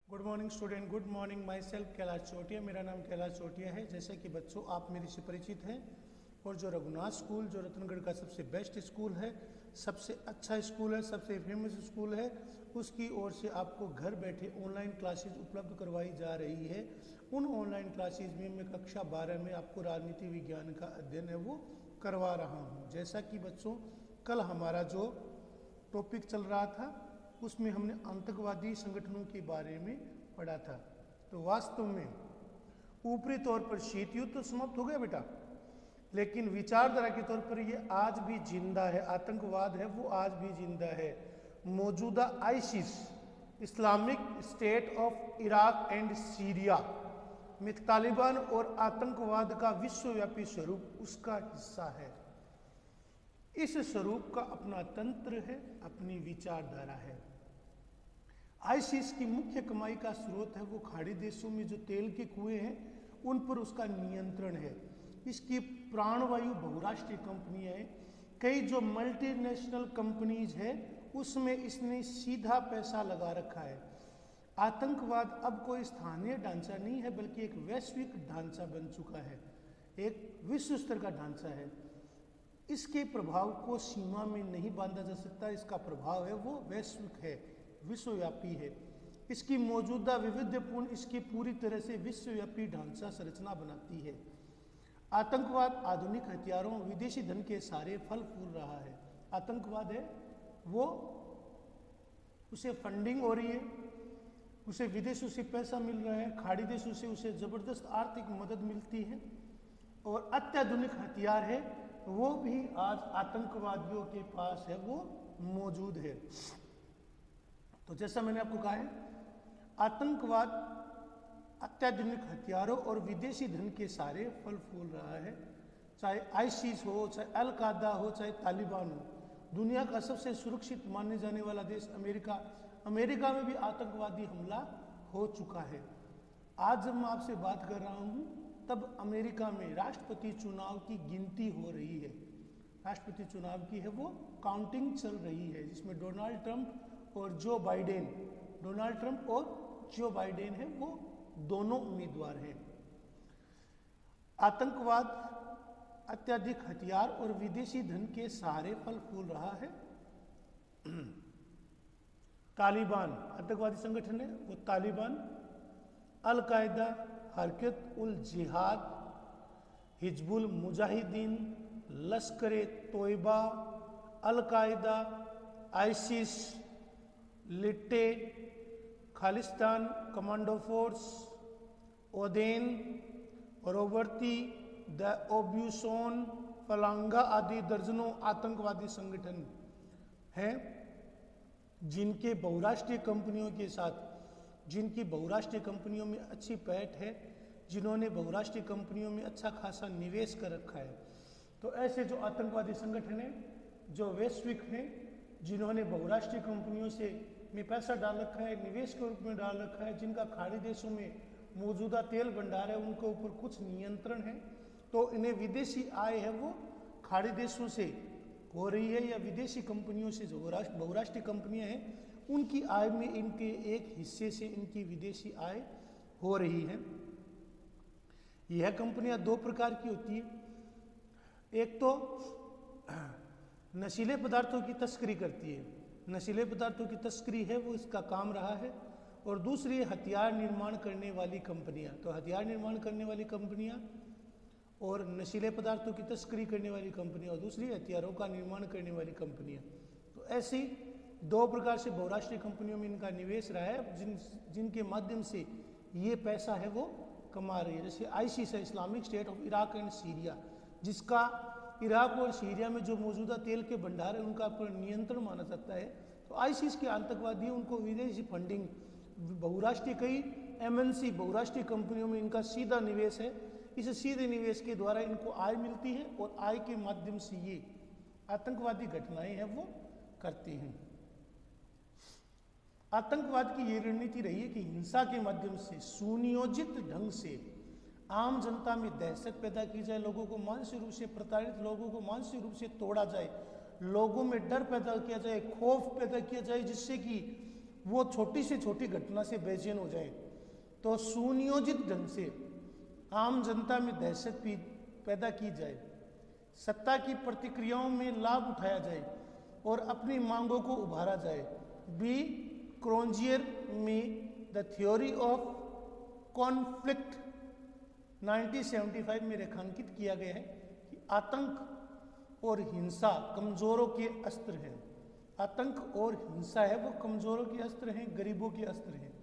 Good morning student, good morning. My self Kailash Chotiya, मेरा नाम कैलाश चोटिया है। जैसे कि बच्चों आप मेरे से परिचित हैं और जो रघुनाथ स्कूल जो रतनगढ़ का सबसे बेस्ट स्कूल है, सबसे अच्छा स्कूल है, सबसे फेमस स्कूल है, उसकी ओर से आपको घर बैठे ऑनलाइन क्लासेज उपलब्ध करवाई जा रही है। उन ऑनलाइन क्लासेज में मैं कक्षा 12 में आपको राजनीति विज्ञान का अध्ययन है वो करवा रहा हूँ। जैसा कि बच्चों कल हमारा जो टॉपिक चल रहा था उसमें हमने आतंकवादी संगठनों के बारे में पढ़ा था। तो वास्तव में ऊपरी तौर पर शीत युद्ध तो समाप्त हो गया बेटा, लेकिन विचारधारा के तौर पर ये आज भी जिंदा है। आतंकवाद है वो आज भी जिंदा है। मौजूदा ISIS, Islamic state of Iraq and Syria में तालिबान और आतंकवाद का विश्वव्यापी स्वरूप उसका हिस्सा है। इस स्वरूप का अपना तंत्र है, अपनी विचारधारा है। आईसिस की मुख्य कमाई का स्रोत है वो खाड़ी देशों में जो तेल के कुएं हैं उन पर उसका नियंत्रण है। इसकी प्राणवायु बहुराष्ट्रीय कंपनियां हैं। कई जो मल्टीनेशनल कंपनीज है उसमें इसने सीधा पैसा लगा रखा है। आतंकवाद अब कोई स्थानीय ढांचा नहीं है बल्कि एक वैश्विक ढांचा बन चुका है, एक विश्व स्तर का ढांचा है। इसके प्रभाव को सीमा में नहीं बांधा जा सकता। इसका प्रभाव है वो वैश्विक है, विश्वव्यापी है। इसकी मौजूदा विविधपूर्ण इसकी पूरी तरह से विश्वव्यापी ढांचा संरचना बनाती है। आतंकवाद आधुनिक हथियारों विदेशी धन के सारे फल फूल रहा है। आतंकवाद है वो उसे फंडिंग हो रही है, उसे विदेशों से पैसा मिल रहा है, खाड़ी देशों से उसे जबरदस्त आर्थिक मदद मिलती है और अत्याधुनिक हथियार है वो भी आज आतंकवादियों के पास है वो मौजूद है। तो जैसा मैंने आपको कहा है, आतंकवाद अत्याधुनिक हथियारों और विदेशी धन के सारे फल फूल रहा है। चाहे आईसिस हो, चाहे अल कायदा हो, चाहे तालिबान हो। दुनिया का सबसे सुरक्षित माने जाने वाला देश अमेरिका में भी आतंकवादी हमला हो चुका है। आज जब मैं आपसे बात कर रहा हूँ तब अमेरिका में राष्ट्रपति चुनाव की गिनती हो रही है। राष्ट्रपति चुनाव की है वो काउंटिंग चल रही है, जिसमें डोनाल्ड ट्रंप और जो बाइडेन है वो दोनों उम्मीदवार हैं। आतंकवाद अत्यधिक हथियार और विदेशी धन के सहारे फल फूल रहा है। तालिबान आतंकवादी संगठन है वो तालिबान, अल कायदा, हरकत उल जिहाद, हिजबुल मुजाहिदीन, लश्कर ए Taiba, al Qaeda, ISIS, LTTE, Khalistan commando force, ओदेन, रोबर्ती, द ओब्यूसोन, फलांगा आदि दर्जनों आतंकवादी संगठन हैं जिनके बहुराष्ट्रीय कंपनियों के साथ, जिनकी बहुराष्ट्रीय कंपनियों में अच्छी पैठ है, जिन्होंने बहुराष्ट्रीय कंपनियों में अच्छा खासा निवेश कर रखा है। तो ऐसे जो आतंकवादी संगठन हैं जो वैश्विक हैं, जिन्होंने बहुराष्ट्रीय कंपनियों से में पैसा डाल रखा है, निवेश के रूप में डाल रखा है, जिनका खाड़ी देशों में मौजूदा तेल भंडार है, उनके ऊपर कुछ नियंत्रण है, तो इन्हें विदेशी आय है वो खाड़ी देशों से हो रही है या विदेशी कंपनियों से जो बहुराष्ट्रीय कंपनियां हैं उनकी आय में इनके एक हिस्से से इनकी विदेशी आय हो रही है। यह कंपनियां दो प्रकार की होती है। एक तो नशीले पदार्थों की तस्करी करती है, नशीले पदार्थों की तस्करी है वो इसका काम रहा है, और दूसरी हथियार निर्माण करने वाली कंपनियां। तो हथियार निर्माण करने वाली कंपनियां और नशीले पदार्थों की तस्करी करने वाली कंपनियां और दूसरी हथियारों का निर्माण करने वाली कंपनियां। तो ऐसी दो प्रकार से बहुराष्ट्रीय कंपनियों में इनका निवेश रहा है जिनके माध्यम से ये पैसा है वो कमा रही है। जैसे आईसिस है, Islamic state of Iraq and Syria, जिसका इराक और सीरिया में जो मौजूदा तेल के भंडार है उनका पर नियंत्रण माना जाता है। तो आईसिस के आतंकवादी उनको विदेशी फंडिंग, बहुराष्ट्रीय कई एमएनसी बहुराष्ट्रीय कंपनियों में इनका सीधा निवेश है। इस सीधे निवेश के द्वारा इनको आय मिलती है और आय के माध्यम से ये आतंकवादी घटनाएं हैं वो करते हैं। आतंकवाद की ये रणनीति रही है कि हिंसा के माध्यम से सुनियोजित ढंग से आम जनता में दहशत पैदा की जाए, लोगों को मानसिक रूप से प्रताड़ित, लोगों को मानसिक रूप से तोड़ा जाए, लोगों में डर पैदा किया जाए, खौफ पैदा किया जाए, जिससे कि वो छोटी से छोटी घटना से बेचैन हो जाए, तो सुनियोजित ढंग से आम जनता में दहशत पैदा की जाए, सत्ता की प्रतिक्रियाओं में लाभ उठाया जाए और अपनी मांगों को उभारा जाए। बी क्रोंजियर में द थ्योरी ऑफ कॉन्फ्लिक्ट 1975 में रेखांकित किया गया है कि आतंक और हिंसा कमजोरों के अस्त्र हैं। आतंक और हिंसा है वो कमजोरों के अस्त्र हैं, गरीबों के अस्त्र हैं।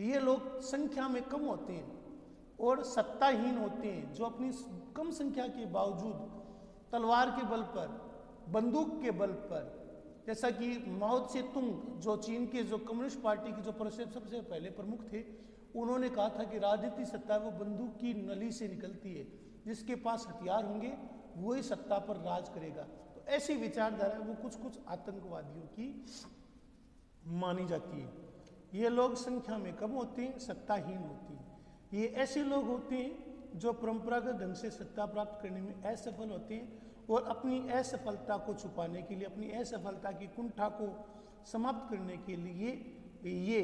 ये लोग संख्या में कम होते हैं और सत्ताहीन होते हैं, जो अपनी कम संख्या के बावजूद तलवार के बल पर, बंदूक के बल पर, जैसा कि माओ त्से तुंग जो चीन के जो कम्युनिस्ट पार्टी के जो सबसे पहले प्रमुख थे, उन्होंने कहा था कि राजनीतिक सत्ता वो बंदूक की नली से निकलती है, जिसके पास हथियार होंगे वही सत्ता पर राज करेगा। तो ऐसी विचारधारा वो कुछ आतंकवादियों की मानी जाती है। ये लोग संख्या में कम होते हैं, सत्ताहीन होती है। ये ऐसे लोग होते हैं जो परंपरागत ढंग से सत्ता प्राप्त करने में असफल होते हैं और अपनी असफलता को छुपाने के लिए, अपनी असफलता की कुंठा को समाप्त करने के लिए ये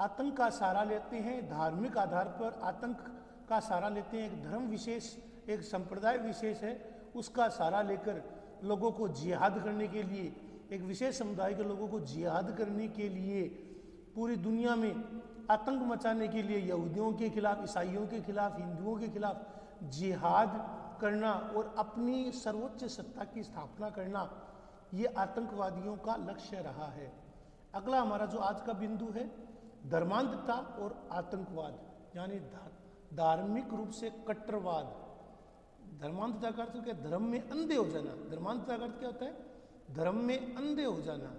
आतंक का सहारा लेते हैं। धार्मिक आधार पर आतंक का सहारा लेते हैं। एक धर्म विशेष, एक संप्रदाय विशेष है, उसका सहारा लेकर लोगों को जिहाद करने के लिए, एक विशेष समुदाय के लोगों को जिहाद करने के लिए, पूरी दुनिया में आतंक मचाने के लिए यहूदियों के खिलाफ, ईसाइयों के खिलाफ, हिंदुओं के खिलाफ जिहाद करना और अपनी सर्वोच्च सत्ता की स्थापना करना, ये आतंकवादियों का लक्ष्य रहा है। अगला हमारा जो आज का बिंदु है, धर्मांधता और आतंकवाद, यानी धार्मिक रूप से कट्टरवाद। धर्मांधता का अर्थ क्या? धर्म में अंधे हो जाना। धर्मांधता का अर्थ क्या होता है? धर्म में अंधे हो जाना।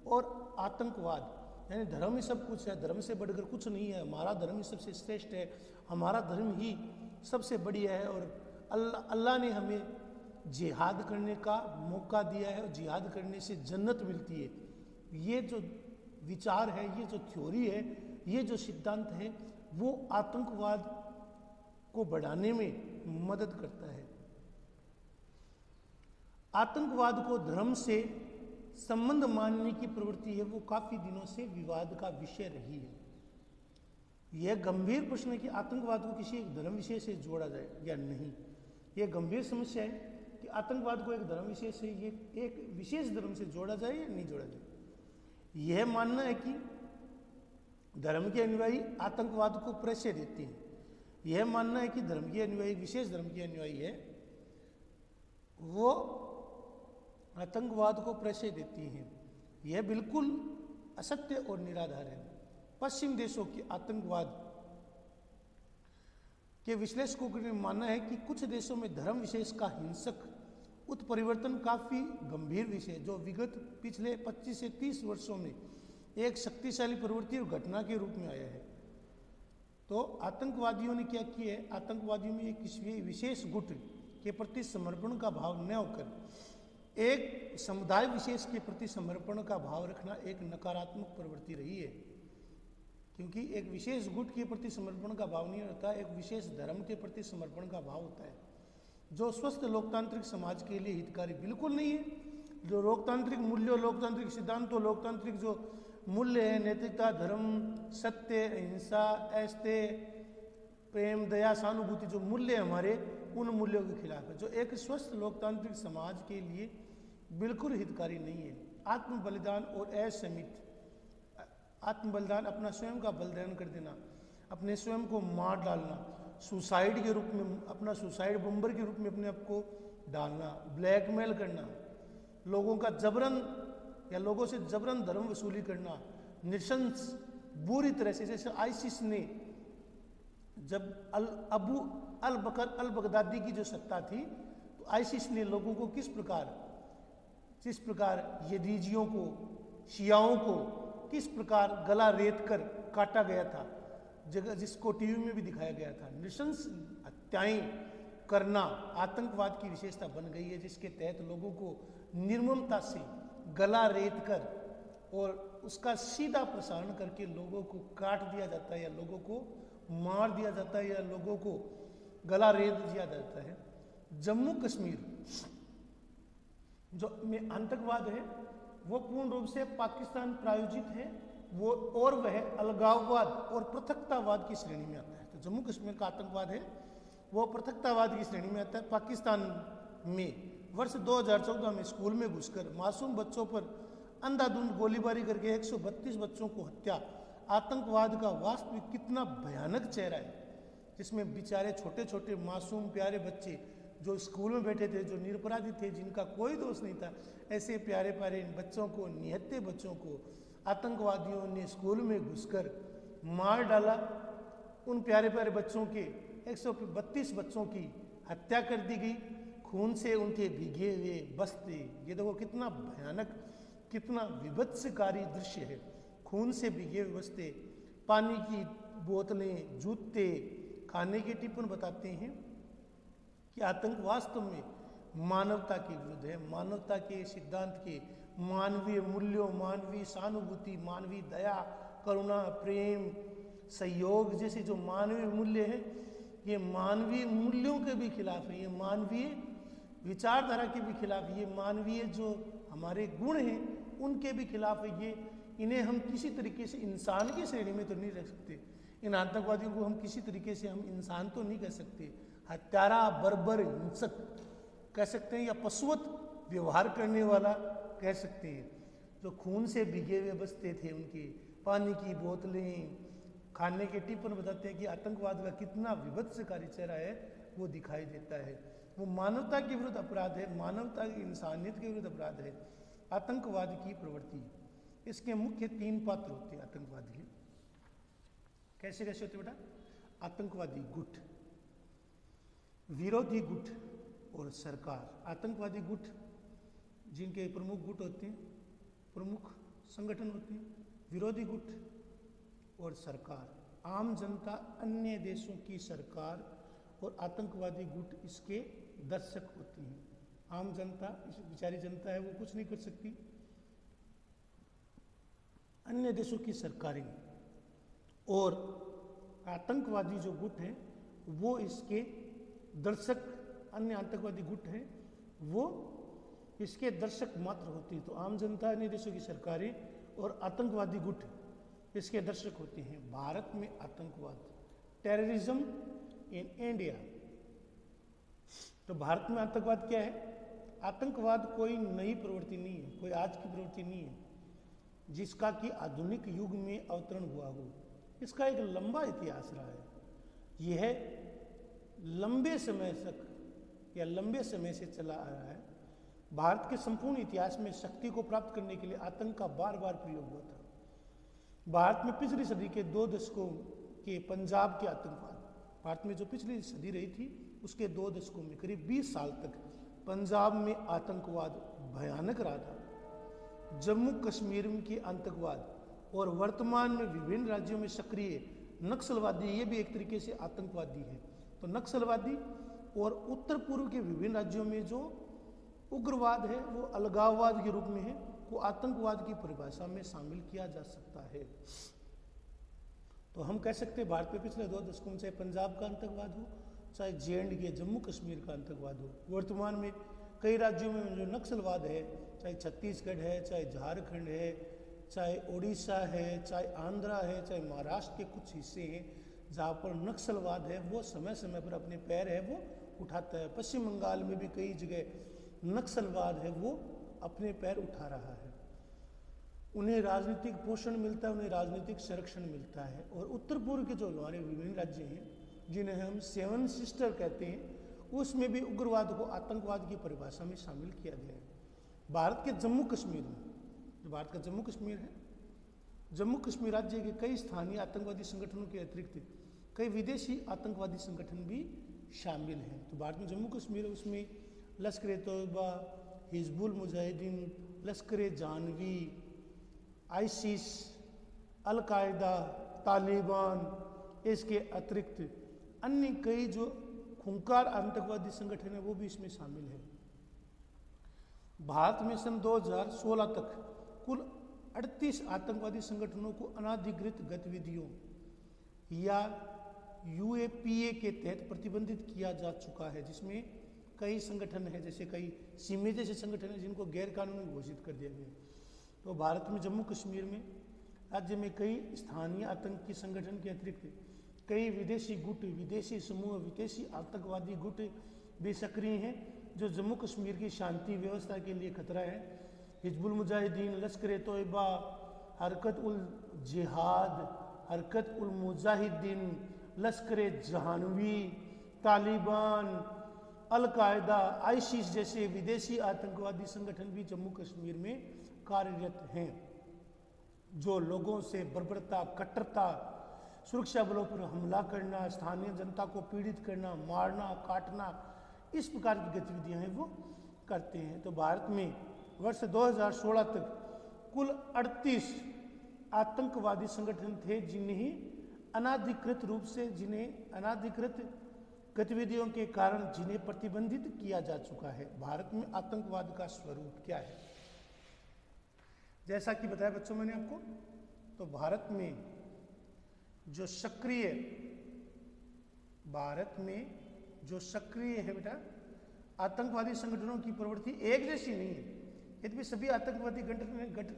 और आतंकवाद यानी धर्म ही सब कुछ है, धर्म से बढ़कर कुछ नहीं है, हमारा धर्म ही सबसे श्रेष्ठ है, हमारा धर्म ही सबसे बढ़िया है और अल्लाह ने हमें जिहाद करने का मौका दिया है और जिहाद करने से जन्नत मिलती है। ये जो विचार है, ये जो थ्योरी है, ये जो सिद्धांत है, वो आतंकवाद को बढ़ाने में मदद करता है। आतंकवाद को धर्म से संबंध मानने की प्रवृत्ति है, वो काफी दिनों से विवाद का विषय रही है। यह गंभीर प्रश्न है कि आतंकवाद को किसी एक धर्म विशेष से जोड़ा जाए या नहीं। यह गंभीर समस्या है कि आतंकवाद को एक धर्म विशेष से, ये एक विशेष धर्म से जोड़ा जाए या नहीं जोड़ा जाए। यह मानना है कि धर्म के अनुयायी आतंकवाद को प्रश्रय देते हैं, यह मानना है कि धर्म के अनुयायी, विशेष धर्म के अनुयायी है, वो आतंकवाद को प्रश्रय देती हैं, यह बिल्कुल असत्य और निराधार है। पश्चिम देशों के आतंकवाद के विश्लेषकों का मानना है कि कुछ देशों में धर्म विशेष का हिंसक उत्परिवर्तन काफी गंभीर विषय, जो विगत पिछले 25 से 30 वर्षों में एक शक्तिशाली प्रवृत्ति और घटना के रूप में आया है। तो आतंकवादियों ने क्या किया है? आतंकवादियों में एक विशेष गुट के प्रति समर्पण का भाव न होकर एक समुदाय विशेष के प्रति समर्पण का भाव रखना एक नकारात्मक प्रवृत्ति रही है, क्योंकि एक विशेष गुट के प्रति समर्पण का भाव नहीं होता, एक विशेष धर्म के प्रति समर्पण का भाव होता है, जो स्वस्थ लोकतांत्रिक समाज के लिए हितकारी बिल्कुल नहीं है। जो लोकतांत्रिक मूल्यों, लोकतांत्रिक सिद्धांतों, लोकतांत्रिक जो मूल्य है, नैतिकता, धर्म, सत्य, अहिंसा, ऐस्ते, प्रेम, दया, सहानुभूति, जो मूल्य हमारे, उन मूल्यों के खिलाफ है, जो एक स्वस्थ लोकतांत्रिक समाज के लिए बिल्कुल हितकारी नहीं है। आत्म बलिदान और असमित आत्म बलिदान, अपना स्वयं का बलिदान कर देना, अपने स्वयं को मार डालना, सुसाइड के रूप में, अपना सुसाइड बम्बर के रूप में अपने आप को डालना, ब्लैकमेल करना, लोगों का जबरन या लोगों से जबरन धर्म वसूली करना, निशंस बुरी तरह से, जैसे आईसिस ने जब अबू अल बकर अल बगदादी की जो सत्ता थी, तो आईसिस ने लोगों को किस प्रकार यजीदियों को, शियाओं को किस प्रकार गला रेत कर काटा गया था, जगह जिसको टीवी में भी दिखाया गया था। नृशंस हत्याएं करना आतंकवाद की विशेषता बन गई है, जिसके तहत लोगों को निर्ममता से गला रेत कर और उसका सीधा प्रसारण करके लोगों को काट दिया जाता है, या लोगों को मार दिया जाता है, या लोगों को गला रेत दिया जाता है। जम्मू कश्मीर जो में आतंकवाद है, वो पूर्ण रूप से पाकिस्तान प्रायोजित है वो और वह अलगाववाद और पृथकतावाद की श्रेणी में आता है। तो जम्मू कश्मीर का आतंकवाद है वो पृथकतावाद की श्रेणी में आता है। पाकिस्तान में वर्ष 2014 में स्कूल में घुसकर मासूम बच्चों पर अंधाधुंध गोलीबारी करके 132 बच्चों को हत्या आतंकवाद का वास्तविक कितना भयानक चेहरा है, जिसमें बेचारे छोटे छोटे मासूम प्यारे बच्चे जो स्कूल में बैठे थे, जो निरपराधी थे, जिनका कोई दोष नहीं था, ऐसे प्यारे प्यारे बच्चों को, निहत्थे बच्चों को आतंकवादियों ने स्कूल में घुसकर मार डाला। उन प्यारे प्यारे बच्चों के 132 बच्चों की हत्या कर दी गई, खून से उनके भीगे हुए बस्ते। ये देखो कितना भयानक, कितना विभत्सकारी दृश्य है। खून से भीगे हुए बस्ते, पानी की बोतलें, जूते, खाने के टिफिन बताते हैं कि आतंक वास्तव में मानवता के विरुद्ध है, मानवता के सिद्धांत के, मानवीय मूल्यों, मानवीय सहानुभूति, मानवीय दया, करुणा, प्रेम, सहयोग जैसे जो मानवीय मूल्य हैं, ये मानवीय मूल्यों के भी खिलाफ है, ये मानवीय विचारधारा के भी खिलाफ, ये मानवीय जो हमारे गुण हैं उनके भी खिलाफ है। ये इन्हें हम किसी तरीके से इंसान की श्रेणी में तो नहीं रख सकते। इन आतंकवादियों को हम किसी तरीके से हम इंसान तो नहीं कह सकते, हत्यारा, बर्बर, हिंसक कह सकते हैं, या पशुवत व्यवहार करने वाला कह सकते हैं। जो खून से भीगे हुए बस्ते थे, उनके पानी की बोतलें, खाने के टिफिन बताते हैं कि आतंकवाद का कितना विभत्सकारी चेहरा है वो दिखाई देता है। वो मानवता के विरुद्ध अपराध है, मानवता की इंसानियत के विरुद्ध अपराध है आतंकवाद की प्रवृत्ति। इसके मुख्य 3 पात्र होते हैं आतंकवादी के। कैसे कैसे होते बेटा? आतंकवादी गुट, विरोधी गुट और सरकार। आतंकवादी गुट जिनके प्रमुख गुट होते हैं, प्रमुख संगठन होते हैं, विरोधी गुट और सरकार, आम जनता, अन्य देशों की सरकार और आतंकवादी गुट इसके दर्शक होते हैं। आम जनता, इस बेचारी जनता है, वो कुछ नहीं कर सकती। अन्य देशों की सरकारें और आतंकवादी जो गुट हैं वो इसके दर्शक, अन्य आतंकवादी गुट हैं वो इसके दर्शक मात्र होते हैं। तो आम जनता, अन्य देशों की सरकारें और आतंकवादी गुट इसके दर्शक होते हैं। भारत में आतंकवाद, टेररिज्म इन इंडिया। तो भारत में आतंकवाद क्या है? आतंकवाद कोई नई प्रवृत्ति नहीं है, कोई आज की प्रवृत्ति नहीं है जिसका कि आधुनिक युग में अवतरण हुआ हो। इसका एक लंबा इतिहास रहा है। यह लंबे समय तक या लंबे समय से चला आ रहा है। भारत के संपूर्ण इतिहास में शक्ति को प्राप्त करने के लिए आतंक का बार बार प्रयोग हुआ था। भारत में पिछली सदी के 2 दशकों के पंजाब के आतंकवाद, भारत में जो पिछली सदी रही थी उसके 2 दशकों में करीब 20 साल तक पंजाब में आतंकवाद भयानक रहा था। जम्मू कश्मीर के आतंकवाद और वर्तमान में विभिन्न राज्यों में सक्रिय नक्सलवादी, ये भी एक तरीके से आतंकवादी है। तो नक्सलवादी और उत्तर पूर्व के विभिन्न राज्यों में जो उग्रवाद है वो अलगाववाद के रूप में है, को आतंकवाद की परिभाषा में शामिल किया जा सकता है। तो हम कह सकते हैं भारत में पिछले 2 दशकों में चाहे पंजाब का आतंकवाद हो, चाहे J&K जम्मू कश्मीर का आतंकवाद हो, वर्तमान में कई राज्यों में जो नक्सलवाद है, चाहे छत्तीसगढ़ है, चाहे झारखंड है, चाहे उड़ीसा है, चाहे आंध्रा है, चाहे महाराष्ट्र के कुछ हिस्से हैं जहाँ पर नक्सलवाद है वो समय समय पर अपने पैर है वो उठाता है। पश्चिम बंगाल में भी कई जगह नक्सलवाद है वो अपने पैर उठा रहा है। उन्हें राजनीतिक पोषण मिलता है, उन्हें राजनीतिक संरक्षण मिलता है। और उत्तर पूर्व के जो हमारे विभिन्न राज्य हैं जिन्हें हम 7 सिस्टर कहते हैं, उसमें भी उग्रवाद को आतंकवाद की परिभाषा में शामिल किया गया है। भारत के जम्मू कश्मीर में, जो भारत का जम्मू कश्मीर है, जम्मू कश्मीर राज्य के कई स्थानीय आतंकवादी संगठनों के अतिरिक्त कई विदेशी आतंकवादी संगठन भी शामिल हैं। तो भारत में जम्मू कश्मीर है, उसमें लश्कर-ए-तोयबा, हिजबुल मुजाहिदीन, लश्कर-ए-जानवी, आईसिस, अल-कायदा, तालिबान, इसके अतिरिक्त अन्य कई जो खूंखार आतंकवादी संगठन है वो भी इसमें शामिल है। भारत में सन 2016 तक कुल 38 आतंकवादी संगठनों को अनाधिकृत गतिविधियों या UAPA के तहत प्रतिबंधित किया जा चुका है, जिसमें कई संगठन है, जैसे कई सीमे जैसे संगठन है जिनको गैर कानूनी घोषित कर दिया गया। तो भारत में जम्मू कश्मीर में राज्य में कई स्थानीय आतंकी संगठन के अतिरिक्त कई विदेशी गुट, विदेशी समूह, विदेशी आतंकवादी गुट भी सक्रिय हैं जो जम्मू कश्मीर की शांति व्यवस्था के लिए खतरा है। हिजबुल मुजाहिदीन, लश्कर तोयबा, हरकत उल जिहाद, हरकत उल मुजाहिदीन, लश्कर जहानवी, तालिबान, अल-कायदा, आईसिस जैसे विदेशी आतंकवादी संगठन भी जम्मू कश्मीर में कार्यरत हैं जो लोगों से बर्बरता, कट्टरता, सुरक्षा बलों पर हमला करना, स्थानीय जनता को पीड़ित करना, मारना, काटना, इस प्रकार की गतिविधियां हैं वो करते हैं। तो भारत में वर्ष 2016 तक कुल 38 आतंकवादी संगठन थे जिन्हें अनाधिकृत गतिविधियों के कारण जिन्हें प्रतिबंधित किया जा चुका है। भारत में आतंकवाद का स्वरूप क्या है? जैसा कि बताया बच्चों मैंने आपको, तो भारत में जो सक्रिय है बेटा आतंकवादी संगठनों की प्रवृत्ति एक जैसी नहीं है। यद्यपि सभी आतंकवादी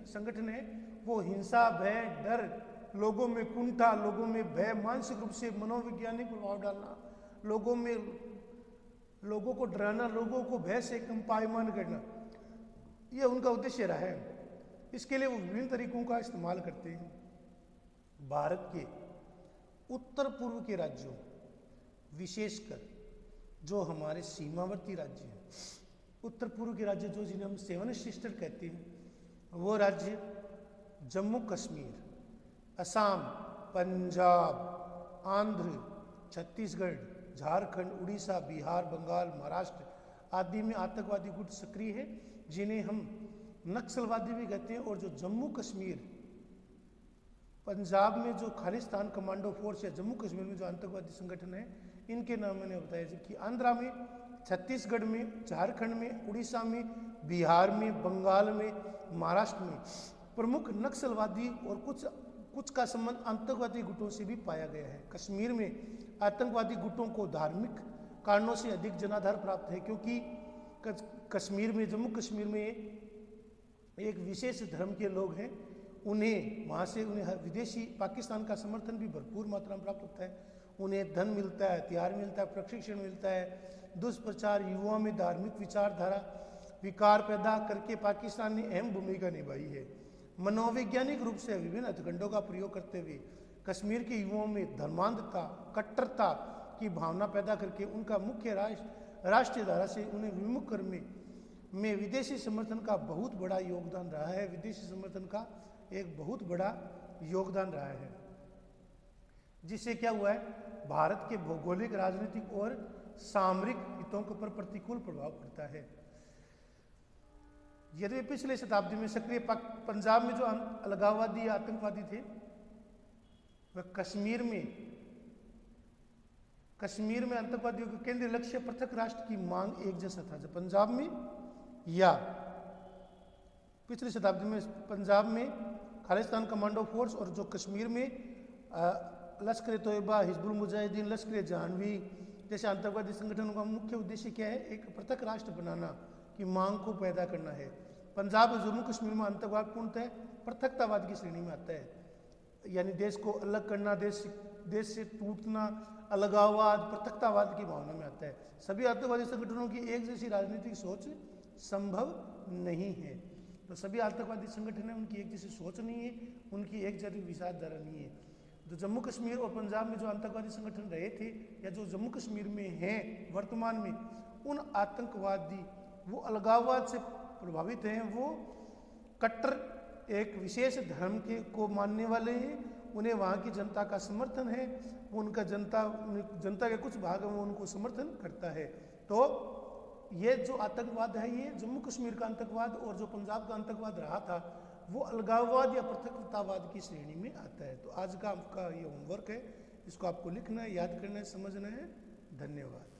संगठन है वो हिंसा, भय, डर, लोगों में कुंठा, लोगों में भय, मानसिक रूप से मनोवैज्ञानिक प्रभाव डालना, लोगों को डराना, लोगों को भय से कंपायमान करना, यह उनका उद्देश्य रहा है। इसके लिए वो विभिन्न तरीकों का इस्तेमाल करते हैं। भारत के उत्तर पूर्व के राज्यों, विशेषकर जो हमारे सीमावर्ती राज्य हैं, उत्तर पूर्व के राज्य जो जिन्हें हम सेवन सिस्टर कहते हैं, वो राज्य जम्मू कश्मीर, असम, पंजाब, आंध्र, छत्तीसगढ़, झारखंड, उड़ीसा, बिहार, बंगाल, महाराष्ट्र आदि में आतंकवादी गुट सक्रिय है जिन्हें हम नक्सलवादी भी कहते हैं। और जो जम्मू कश्मीर, पंजाब में जो खालिस्तान कमांडो फोर्स या जम्मू कश्मीर में जो आतंकवादी संगठन है, इनके नाम मैंने बताया। जबकि आंध्रा में, छत्तीसगढ़ में, झारखंड में, उड़ीसा में, बिहार में, बंगाल में, महाराष्ट्र में प्रमुख नक्सलवादी और कुछ का संबंध आतंकवादी गुटों से भी पाया गया है। कश्मीर में आतंकवादी गुटों को धार्मिक कारणों से अधिक जनाधार प्राप्त है क्योंकि कश्मीर में, जम्मू कश्मीर में एक विशेष धर्म के लोग हैं। उन्हें विदेशी पाकिस्तान का समर्थन भी भरपूर मात्रा में प्राप्त होता है। उन्हें धन मिलता है, हथियार मिलता है, प्रशिक्षण मिलता है। दुष्प्रचार, युवाओं में धार्मिक विचारधारा विकार पैदा करके पाकिस्तान ने अहम भूमिका निभाई है। मनोवैज्ञानिक रूप से विभिन्न हथकंडों का प्रयोग करते हुए कश्मीर के युवाओं में धर्मांधता, कट्टरता की भावना पैदा करके उनका मुख्य राष्ट्रीय धारा से उन्हें विमुख करने में विदेशी समर्थन का बहुत बड़ा योगदान रहा है। विदेशी समर्थन का एक बहुत बड़ा योगदान रहा है, जिससे क्या हुआ है, भारत के भौगोलिक, राजनीतिक और सामरिक हितों के ऊपर प्रतिकूल प्रभाव पड़ता है। यदि पिछले शताब्दी में सक्रिय पंजाब में जो अलगाववादी आतंकवादी थे, वह कश्मीर में आतंकवादियों का केंद्रीय लक्ष्य पृथक राष्ट्र की मांग एक जैसा था। जब पंजाब में या पिछली शताब्दी में पंजाब में खालिस्तान कमांडो फोर्स और जो कश्मीर में लश्कर तोयबा, हिजबुल मुजाहिदीन, लश्कर जहानवी जैसे आतंकवादी संगठनों का मुख्य उद्देश्य क्या है, एक पृथक राष्ट्र बनाना की मांग को पैदा करना है। पंजाब और जम्मू कश्मीर में आतंकवाद पूर्णतः पृथकतावाद की श्रेणी में आता है, यानी देश को अलग करना, देश से टूटना, अलगाववाद, पृथकतावाद की भावना में आता है। सभी आतंकवादी संगठनों की एक जैसी राजनीतिक सोच संभव नहीं है। तो सभी आतंकवादी संगठन है, उनकी एक जैसी सोच नहीं है, उनकी एक जैसी विचारधारा नहीं है। जो जम्मू कश्मीर और पंजाब में जो आतंकवादी संगठन रहे थे या जो जम्मू कश्मीर में हैं वर्तमान में, उन आतंकवादी वो अलगाववाद से प्रभावित हैं, वो कट्टर एक विशेष धर्म को मानने वाले हैं, उन्हें वहाँ की जनता का समर्थन है, उनका जनता के कुछ भाग में उनको समर्थन करता है। तो ये जो आतंकवाद है, ये जम्मू कश्मीर का आतंकवाद और जो पंजाब का आतंकवाद रहा था, वो अलगाववाद या पृथकतावाद की श्रेणी में आता है। तो आज का आपका ये होमवर्क है, इसको आपको लिखना है, याद करना है, समझना है। धन्यवाद।